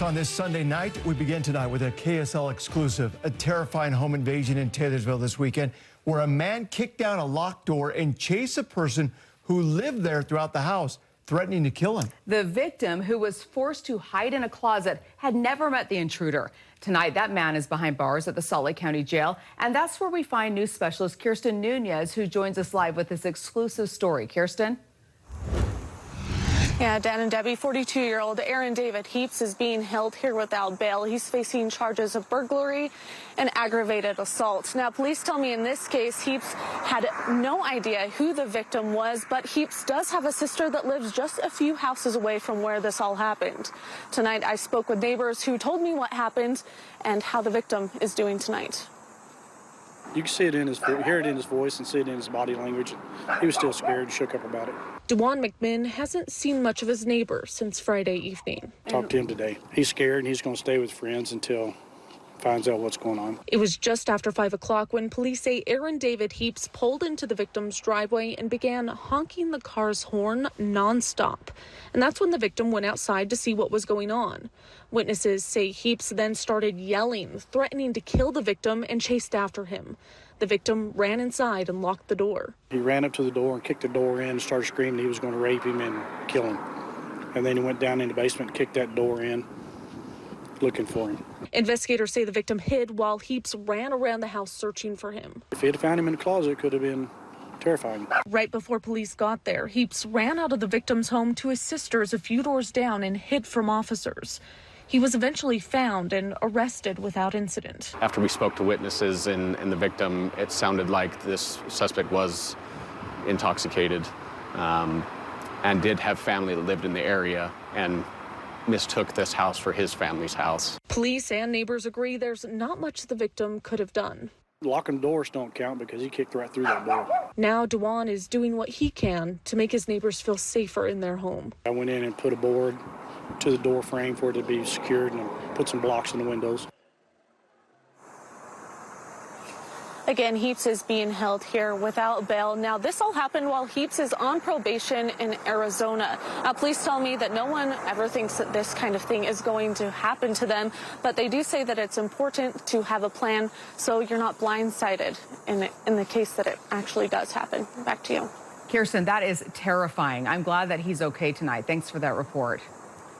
On this Sunday night, we begin tonight with a KSL exclusive, a terrifying home invasion in Taylorsville this weekend, where a man kicked down a locked door and chased a person who lived there throughout the house, threatening to kill him. The victim, who was forced to hide in a closet, had never met the intruder. Tonight, that man is behind bars at the Salt Lake County Jail, and that's where we find news specialist Kirsten Nunez, who joins us live with this exclusive story. Kirsten? Yeah, Dan and Debbie, 42-year-old Aaron David Heaps is being held here without bail. He's facing charges of burglary and aggravated assault. Now, police tell me in this case, Heaps had no idea who the victim was, but Heaps does have a sister that lives just a few houses away from where this all happened. Tonight, I spoke with neighbors who told me what happened and how the victim is doing tonight. You can see it in hear it in his voice and see it in his body language. He was still scared, shook up about it. DeJuan McMinn hasn't seen much of his neighbor since Friday evening. Talked to him today. He's scared and he's going to stay with friends until he finds out what's going on. It was just after 5 o'clock when police say Aaron David Heaps pulled into the victim's driveway and began honking the car's horn nonstop. And that's when the victim went outside to see what was going on. Witnesses say Heaps then started yelling, threatening to kill the victim, and chased after him. The victim ran inside and locked the door. He ran up to the door and kicked the door in and started screaming he was going to rape him and kill him. And then he went down in the basement and kicked that door in, looking for him. Investigators say the victim hid while Heaps ran around the house searching for him. If he had found him in the closet, it could have been terrifying. Right before police got there, Heaps ran out of the victim's home to his sister's a few doors down and hid from officers. He was eventually found and arrested without incident. After we spoke to witnesses and the victim, it sounded like this suspect was intoxicated and did have family that lived in the area and mistook this house for his family's house. Police and neighbors agree there's not much the victim could have done. Locking doors don't count because he kicked right through that door. Now DeJuan is doing what he can to make his neighbors feel safer in their home. I went in and put a board to the door frame for it to be secured and put some blocks in the windows. Again, Heaps is being held here without bail. Now, this all happened while Heaps is on probation in Arizona. Police tell me that no one ever thinks that this kind of thing is going to happen to them, but they do say that it's important to have a plan so you're not blindsided in the case that it actually does happen. Back to you. Kirsten, that is terrifying. I'm glad that he's okay tonight. Thanks for that report.